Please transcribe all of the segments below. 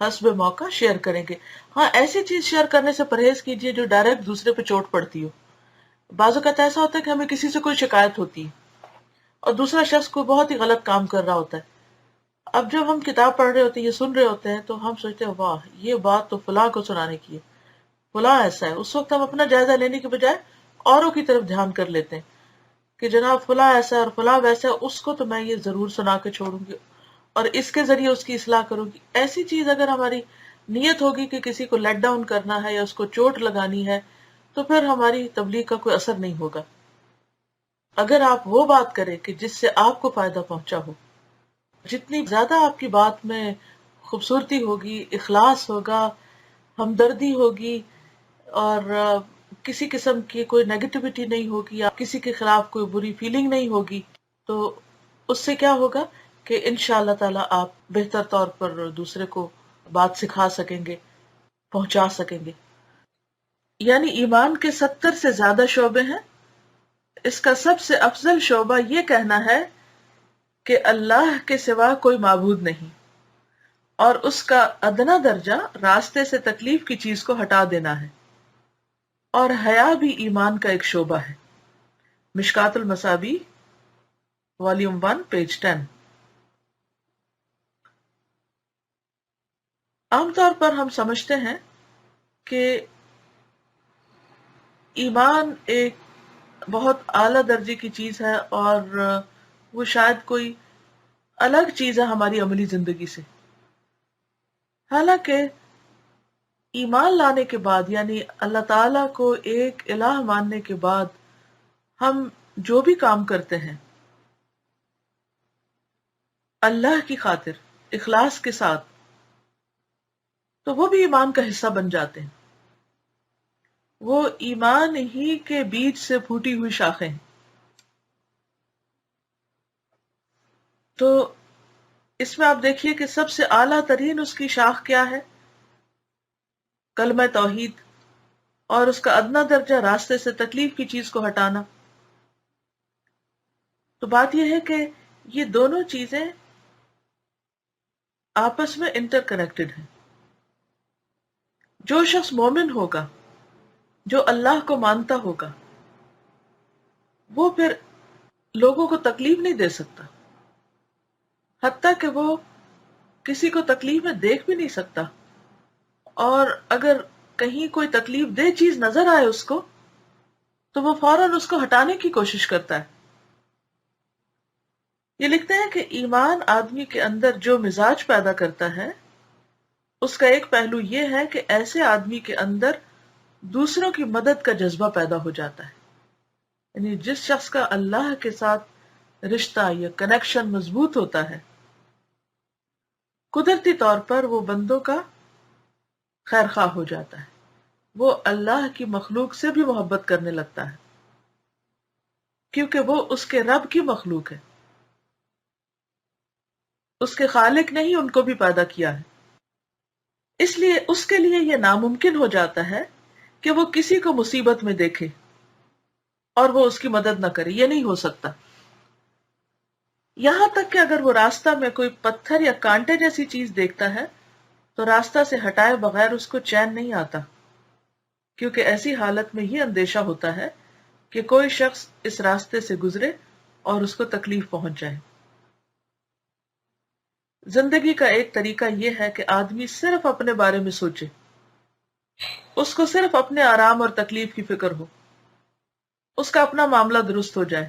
حسب موقع شیئر کریں گے. ہاں ایسی چیز شیئر کرنے سے پرہیز کیجیے جو ڈائریکٹ دوسرے پہ چوٹ پڑتی ہو. بعض اوقات ایسا ہوتا ہے کہ ہمیں کسی سے کوئی شکایت ہوتی ہے اور دوسرا شخص کوئی بہت ہی غلط کام کر رہا ہوتا ہے. اب جب ہم کتاب پڑھ رہے ہوتے ہیں یا سن رہے ہوتے ہیں تو ہم سوچتے ہیں واہ یہ بات تو فلاں کو سنانے کی ہے، فلاں ایسا ہے. اس وقت ہم اپنا جائزہ لینے کے بجائے اوروں کی طرف دھیان کر لیتے ہیں کہ جناب فلاں ایسا ہے اور فلاں ویسا ہے، اس کو تو میں یہ ضرور سنا کے چھوڑوں گی اور اس کے ذریعے اس کی اصلاح کروں گی. ایسی چیز اگر ہماری نیت ہوگی کہ کسی کو لیٹ ڈاؤن کرنا ہے یا اس کو چوٹ لگانی ہے تو پھر ہماری تبلیغ کا کوئی اثر نہیں ہوگا. اگر آپ وہ بات کریں کہ جس سے آپ کو فائدہ پہنچا ہو، جتنی زیادہ آپ کی بات میں خوبصورتی ہوگی، اخلاص ہوگا، ہمدردی ہوگی اور کسی قسم کی کوئی نیگیٹیوٹی نہیں ہوگی یا کسی کے خلاف کوئی بری فیلنگ نہیں ہوگی، تو اس سے کیا ہوگا کہ انشاءاللہ تعالی آپ بہتر طور پر دوسرے کو بات سکھا سکیں گے، پہنچا سکیں گے. یعنی ایمان کے 70 سے زیادہ شعبے ہیں. اس کا سب سے افضل شعبہ یہ کہنا ہے کہ اللہ کے سوا کوئی معبود نہیں، اور اس کا ادنا درجہ راستے سے تکلیف کی چیز کو ہٹا دینا ہے. اور حیا بھی ایمان کا ایک شعبہ ہے. مشکات المصابیح والیوم 1 پیج 10. عام طور پر ہم سمجھتے ہیں کہ ایمان ایک بہت اعلیٰ درجے کی چیز ہے اور وہ شاید کوئی الگ چیز ہے ہماری عملی زندگی سے. حالانکہ ایمان لانے کے بعد یعنی اللہ تعالیٰ کو ایک الہ ماننے کے بعد ہم جو بھی کام کرتے ہیں اللہ کی خاطر اخلاص کے ساتھ تو وہ بھی ایمان کا حصہ بن جاتے ہیں. وہ ایمان ہی کے بیج سے پھوٹی ہوئی شاخیں ہیں. تو اس میں آپ دیکھیے کہ سب سے اعلیٰ ترین اس کی شاخ کیا ہے؟ کلمہ توحید. اور اس کا ادنا درجہ راستے سے تکلیف کی چیز کو ہٹانا. تو بات یہ ہے کہ یہ دونوں چیزیں آپس میں انٹر کنیکٹڈ ہیں. جو شخص مومن ہوگا، جو اللہ کو مانتا ہوگا، وہ پھر لوگوں کو تکلیف نہیں دے سکتا، حتیٰ کہ وہ کسی کو تکلیف میں دیکھ بھی نہیں سکتا. اور اگر کہیں کوئی تکلیف دہ چیز نظر آئے اس کو تو وہ فوراً اس کو ہٹانے کی کوشش کرتا ہے. یہ لکھتے ہیں کہ ایمان آدمی کے اندر جو مزاج پیدا کرتا ہے اس کا ایک پہلو یہ ہے کہ ایسے آدمی کے اندر دوسروں کی مدد کا جذبہ پیدا ہو جاتا ہے. یعنی جس شخص کا اللہ کے ساتھ رشتہ یا کنیکشن مضبوط ہوتا ہے، قدرتی طور پر وہ بندوں کا خیر خواہ ہو جاتا ہے. وہ اللہ کی مخلوق سے بھی محبت کرنے لگتا ہے کیونکہ وہ اس کے رب کی مخلوق ہے. اس کے خالق نے ہی ان کو بھی پیدا کیا ہے. اس لیے اس کے لیے یہ ناممکن ہو جاتا ہے کہ وہ کسی کو مصیبت میں دیکھے اور وہ اس کی مدد نہ کرے. یہ نہیں ہو سکتا. یہاں تک کہ اگر وہ راستہ میں کوئی پتھر یا کانٹے جیسی چیز دیکھتا ہے تو راستہ سے ہٹائے بغیر اس کو چین نہیں آتا، کیونکہ ایسی حالت میں یہ اندیشہ ہوتا ہے کہ کوئی شخص اس راستے سے گزرے اور اس کو تکلیف پہنچ جائے. زندگی کا ایک طریقہ یہ ہے کہ آدمی صرف اپنے بارے میں سوچے، اس کو صرف اپنے آرام اور تکلیف کی فکر ہو، اس کا اپنا معاملہ درست ہو جائے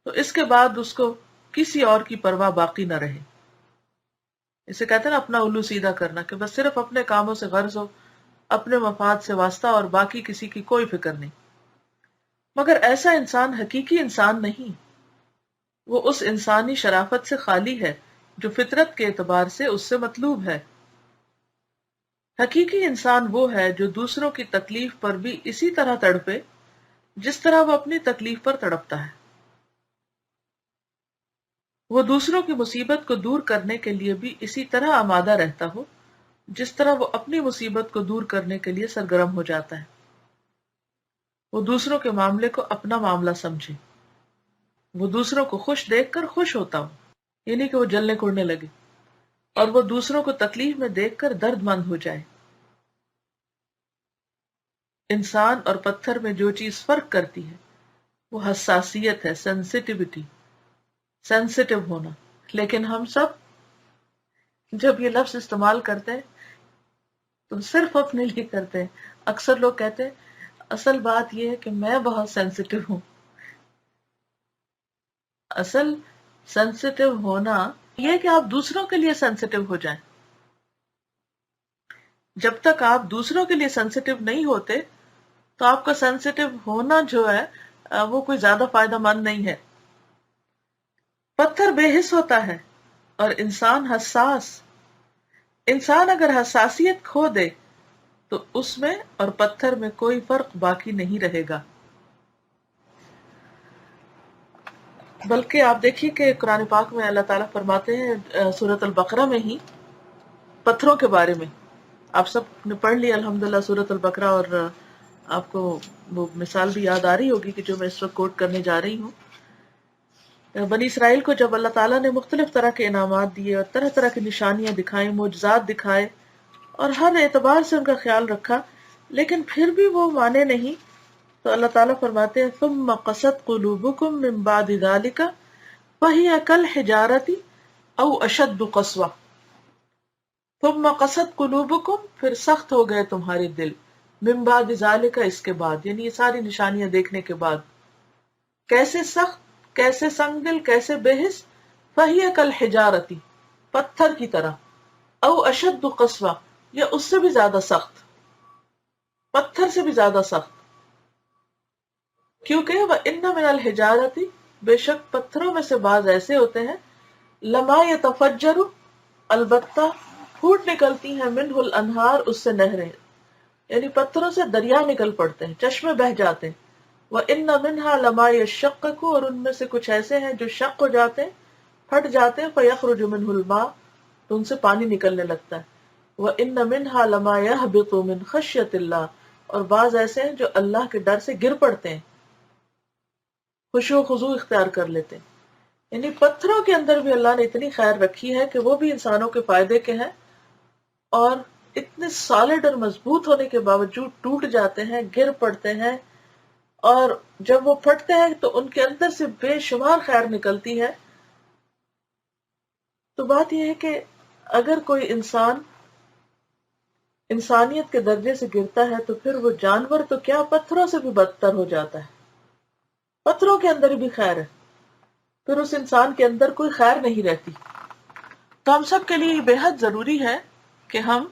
تو اس کے بعد اس کو کسی اور کی پرواہ باقی نہ رہے. اسے کہتے ہیں نا اپنا الو سیدھا کرنا، کہ بس صرف اپنے کاموں سے غرض ہو، اپنے مفاد سے واسطہ اور باقی کسی کی کوئی فکر نہیں. مگر ایسا انسان حقیقی انسان نہیں. وہ اس انسانی شرافت سے خالی ہے جو فطرت کے اعتبار سے اس سے مطلوب ہے. حقیقی انسان وہ ہے جو دوسروں کی تکلیف پر بھی اسی طرح تڑپے جس طرح وہ اپنی تکلیف پر تڑپتا ہے. وہ دوسروں کی مصیبت کو دور کرنے کے لیے بھی اسی طرح آمادہ رہتا ہو جس طرح وہ اپنی مصیبت کو دور کرنے کے لیے سرگرم ہو جاتا ہے. وہ دوسروں کے معاملے کو اپنا معاملہ سمجھے. وہ دوسروں کو خوش دیکھ کر خوش ہوتا ہو، یعنی کہ وہ جلنے کوڑنے لگے. اور وہ دوسروں کو تکلیف میں دیکھ کر درد مند ہو جائے۔ انسان اور پتھر میں جو چیز فرق کرتی ہے وہ حساسیت ہے، سینسٹیوٹی، سینسٹیو ہونا۔ لیکن ہم سب جب یہ لفظ استعمال کرتے ہیں تو صرف اپنے لیے کرتے ہیں۔ اکثر لوگ کہتے ہیں اصل بات یہ ہے کہ میں بہت سینسٹیو ہوں۔ اصل سینسٹیو ہونا یہ کہ آپ دوسروں کے لیے سینسٹیو ہو جائیں۔ جب تک آپ دوسروں کے لیے سینسٹیو نہیں ہوتے تو آپ کا سینسٹیو ہونا جو ہے وہ کوئی زیادہ فائدہ مند نہیں ہے۔ پتھر بے حس ہوتا ہے اور انسان حساس۔ انسان اگر حساسیت کھو دے تو اس میں اور پتھر میں کوئی فرق باقی نہیں رہے گا۔ بلکہ آپ دیکھیے کہ قرآن پاک میں اللہ تعالیٰ فرماتے ہیں سورۃ البقرہ میں ہی پتھروں کے بارے میں۔ آپ سب نے پڑھ لی الحمدللہ سورۃ البقرہ، اور آپ کو وہ مثال بھی یاد آ رہی ہوگی کہ جو میں اس وقت کوٹ کرنے جا رہی ہوں۔ بنی اسرائیل کو جب اللہ تعالیٰ نے مختلف طرح کے انعامات دیے اور طرح طرح کی نشانیاں دکھائیں، معجزات دکھائے اور ہر اعتبار سے ان کا خیال رکھا، لیکن پھر بھی وہ مانے نہیں، تو اللہ تعالیٰ فرماتے ہیں ثم قست قلوبکم من بعد ذلک فہی کالحجارۃ او اشد قسوہ۔ ثم قست قلوبکم، پھر سخت ہو گئے تمہارے دل، من بعد ذلک، اس کے بعد، یعنی یہ ساری نشانیاں دیکھنے کے بعد۔ کیسے سخت، کیسے سنگ دل، کیسے بے حس؟ فہی کالحجارۃ، پتھر کی طرح، او اشد قسوہ، یا اس سے بھی زیادہ سخت، پتھر سے بھی زیادہ سخت۔ کیونکہ وَإِنَّ مِنَ الْحِجَارَةِ، بے شک پتھروں میں سے بعض ایسے ہوتے ہیں، لَمَا يَتَفَجَّرُ، البتہ پھوٹ نکلتی ہیں، منہ الانہار، اس سے نہریں، یعنی پتھروں سے دریا نکل پڑتے ہیں، چشمے بہہ جاتے ہیں۔ وَإِنَّ مِنْهَا لَمَا يَشَّقَّقُ، اور ان میں سے کچھ ایسے ہیں جو شق ہو جاتے ہیں، پھٹ جاتے ہیں، فَيَخْرُجُ مِنْهُ الْمَاءُ، تو ان سے پانی نکلنے لگتا ہے۔ وَإِنَّ مِنْهَا لَمَا يَهْبِطُ مِنْ خَشْيَةِ اللَّهِ، اور بعض ایسے ہیں جو اللہ کے ڈر سے گر پڑتے ہیں، خشوع و خضوع اختیار کر لیتے ہیں۔ یعنی پتھروں کے اندر بھی اللہ نے اتنی خیر رکھی ہے کہ وہ بھی انسانوں کے فائدے کے ہیں، اور اتنے سالڈ اور مضبوط ہونے کے باوجود ٹوٹ جاتے ہیں، گر پڑتے ہیں، اور جب وہ پھٹتے ہیں تو ان کے اندر سے بے شمار خیر نکلتی ہے۔ تو بات یہ ہے کہ اگر کوئی انسان انسانیت کے درجے سے گرتا ہے تو پھر وہ جانور تو کیا، پتھروں سے بھی بدتر ہو جاتا ہے۔ پتھروں کے اندر بھی خیر ہے، پھر اس انسان کے اندر کوئی خیر نہیں رہتی۔ تو ہم سب کے لیے یہ بے حد ضروری ہے کہ ہم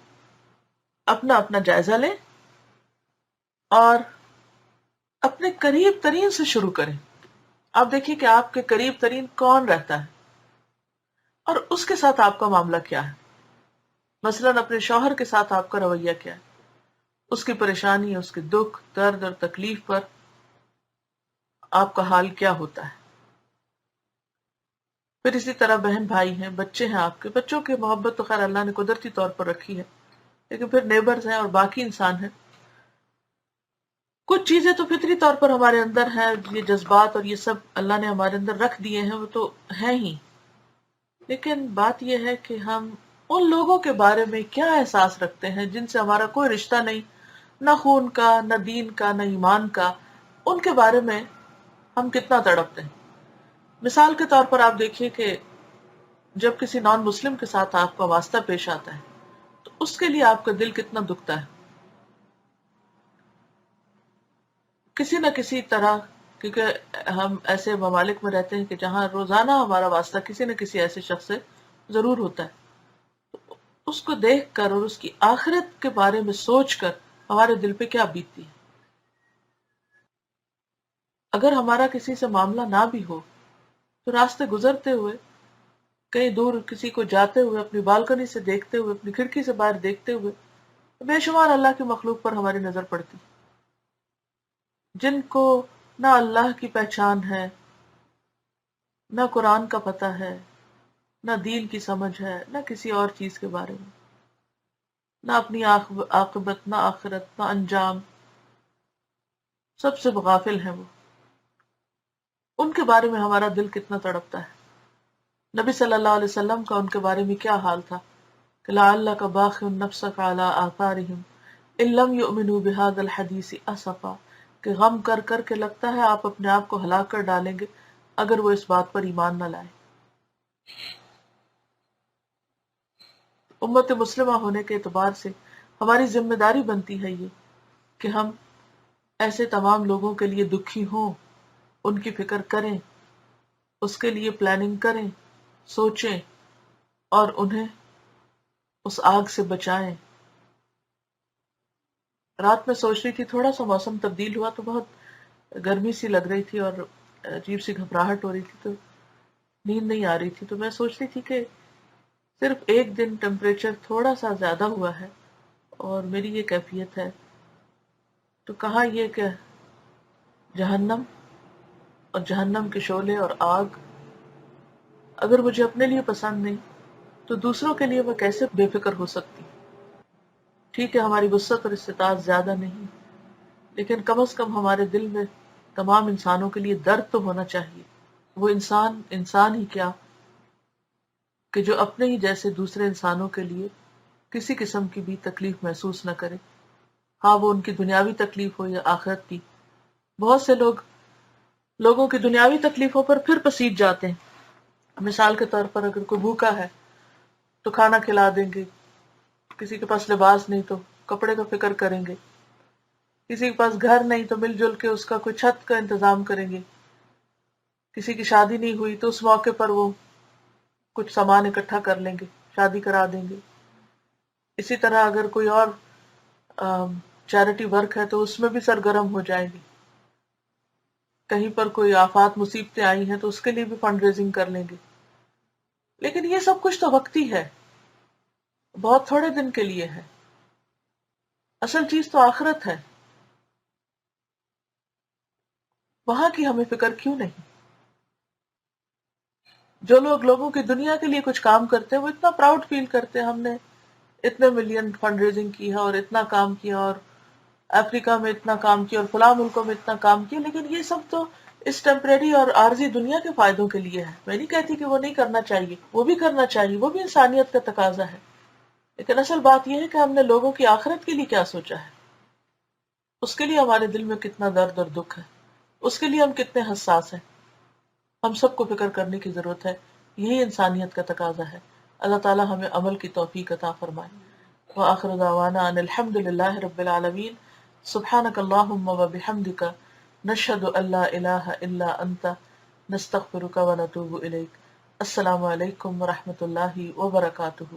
اپنا اپنا جائزہ لیں اور اپنے قریب ترین سے شروع کریں۔ آپ دیکھیے کہ آپ کے قریب ترین کون رہتا ہے اور اس کے ساتھ آپ کا معاملہ کیا ہے۔ مثلاً اپنے شوہر کے ساتھ آپ کا رویہ کیا ہے، اس کی پریشانی، اس کے دکھ، درد اور تکلیف پر آپ کا حال کیا ہوتا ہے۔ پھر اسی طرح بہن بھائی ہیں، بچے ہیں، آپ کے بچوں کی محبت تو خیر اللہ نے قدرتی طور پر رکھی ہے، لیکن پھر نیبرز ہیں اور باقی انسان ہیں۔ کچھ چیزیں تو فطری طور پر ہمارے اندر ہیں، یہ جذبات اور یہ سب اللہ نے ہمارے اندر رکھ دیے ہیں، وہ تو ہیں ہی، لیکن بات یہ ہے کہ ہم ان لوگوں کے بارے میں کیا احساس رکھتے ہیں جن سے ہمارا کوئی رشتہ نہیں، نہ خون کا، نہ دین کا، نہ ایمان کا، ان کے بارے میں ہم کتنا تڑپتے ہیں۔ مثال کے طور پر آپ دیکھیے کہ جب کسی نان مسلم کے ساتھ آپ کا واسطہ پیش آتا ہے تو اس کے لیے آپ کا دل کتنا دکھتا ہے، کسی نہ کسی طرح، کیونکہ ہم ایسے ممالک میں رہتے ہیں کہ جہاں روزانہ ہمارا واسطہ کسی نہ کسی ایسے شخص سے ضرور ہوتا ہے۔ اس کو دیکھ کر اور اس کی آخرت کے بارے میں سوچ کر ہمارے دل پہ کیا بیتتی ہے۔ اگر ہمارا کسی سے معاملہ نہ بھی ہو تو راستے گزرتے ہوئے، کہیں دور کسی کو جاتے ہوئے، اپنی بالکنی سے دیکھتے ہوئے، اپنی کھڑکی سے باہر دیکھتے ہوئے بے شمار اللہ کی مخلوق پر ہماری نظر پڑتی، جن کو نہ اللہ کی پہچان ہے، نہ قرآن کا پتہ ہے، نہ دین کی سمجھ ہے، نہ کسی اور چیز کے بارے میں، نہ اپنی عاقبت، نہ آخرت، نہ انجام، سب سے غافل ہیں وہ۔ ان کے بارے میں ہمارا دل کتنا تڑپتا ہے۔ نبی صلی اللہ علیہ وسلم کا ان کے بارے میں کیا حال تھا، کہ لعلک باخع نفسک علی آثارہم ان لم یؤمنوا بہذا الحدیث اسفا، کہ غم کر کر کے لگتا ہے آپ اپنے آپ کو ہلاک کر ڈالیں گے اگر وہ اس بات پر ایمان نہ لائیں۔ امت مسلمہ ہونے کے اعتبار سے ہماری ذمہ داری بنتی ہے یہ کہ ہم ایسے تمام لوگوں کے لیے دکھی ہوں، ان کی فکر کریں، اس کے لیے پلاننگ کریں، سوچیں اور انہیں اس آگ سے بچائیں۔ رات میں سوچ رہی تھی، تھوڑا سا موسم تبدیل ہوا تو بہت گرمی سی لگ رہی تھی اور عجیب سی گھبراہٹ ہو رہی تھی، تو نیند نہیں آ رہی تھی، تو میں سوچ رہی تھی کہ صرف ایک دن ٹیمپریچر تھوڑا سا زیادہ ہوا ہے اور میری یہ کیفیت ہے، تو کہاں یہ کہ جہنم اور جہنم کے شعلے اور آگ اگر مجھے اپنے لیے پسند نہیں تو دوسروں کے لیے میں کیسے بے فکر ہو سکتی؟ ٹھیک ہے ہماری وسعت اور استطاعت زیادہ نہیں، لیکن کم از کم ہمارے دل میں تمام انسانوں کے لیے درد تو ہونا چاہیے۔ وہ انسان انسان ہی کیا کہ جو اپنے ہی جیسے دوسرے انسانوں کے لیے کسی قسم کی بھی تکلیف محسوس نہ کرے، ہاں وہ ان کی دنیاوی تکلیف ہو یا آخرت کی۔ بہت سے لوگوں کی دنیاوی تکلیفوں پر پھر پسیج جاتے ہیں۔ مثال کے طور پر اگر کوئی بھوکا ہے تو کھانا کھلا دیں گے، کسی کے پاس لباس نہیں تو کپڑے کا فکر کریں گے، کسی کے پاس گھر نہیں تو مل جل کے اس کا کوئی چھت کا انتظام کریں گے، کسی کی شادی نہیں ہوئی تو اس موقع پر وہ کچھ سامان اکٹھا کر لیں گے، شادی کرا دیں گے۔ اسی طرح اگر کوئی اور چیریٹی ورک ہے تو اس میں بھی سرگرم ہو جائیں گے، کہیں پر کوئی آفات مصیبتیں آئی ہیں تو اس کے لیے بھی فنڈ ریزنگ کر لیں گے۔ لیکن یہ سب کچھ تو وقتی ہے، بہت تھوڑے دن کے لیے ہے، اصل چیز تو آخرت ہے، وہاں کی ہمیں فکر کیوں نہیں؟ جو لوگ لوگوں کی دنیا کے لیے کچھ کام کرتے ہیں وہ اتنا پراؤڈ فیل کرتے ہیں، ہم نے اتنے ملین فنڈ ریزنگ کی ہے اور اتنا کام کیا اور افریقہ میں اتنا کام کیا اور فلاں ملکوں میں اتنا کام کیا، لیکن یہ سب تو اس ٹیمپریری اور عارضی دنیا کے فائدوں کے لیے ہے۔ میں نہیں کہتی کہ وہ نہیں کرنا چاہیے، وہ بھی کرنا چاہیے، وہ بھی انسانیت کا تقاضا ہے، لیکن اصل بات یہ ہے کہ ہم نے لوگوں کی آخرت کے لیے کیا سوچا ہے، اس کے لیے ہمارے دل میں کتنا درد اور دکھ ہے، اس کے لیے ہم کتنے حساس ہیں۔ ہم سب کو فکر کرنے کی ضرورت ہے، یہی انسانیت کا تقاضا ہے۔ اللہ تعالی ہمیں عمل کی توفیق عطا فرمائے۔ وآخر دعوانا ان الحمد للہ رب العالمین۔ سبحانک اللہم وبحمدک، نشہد ان لا الہ الا انت، نستغفرک ونتوب الیک۔ السلام علیکم ورحمۃ اللہ وبرکاتہ۔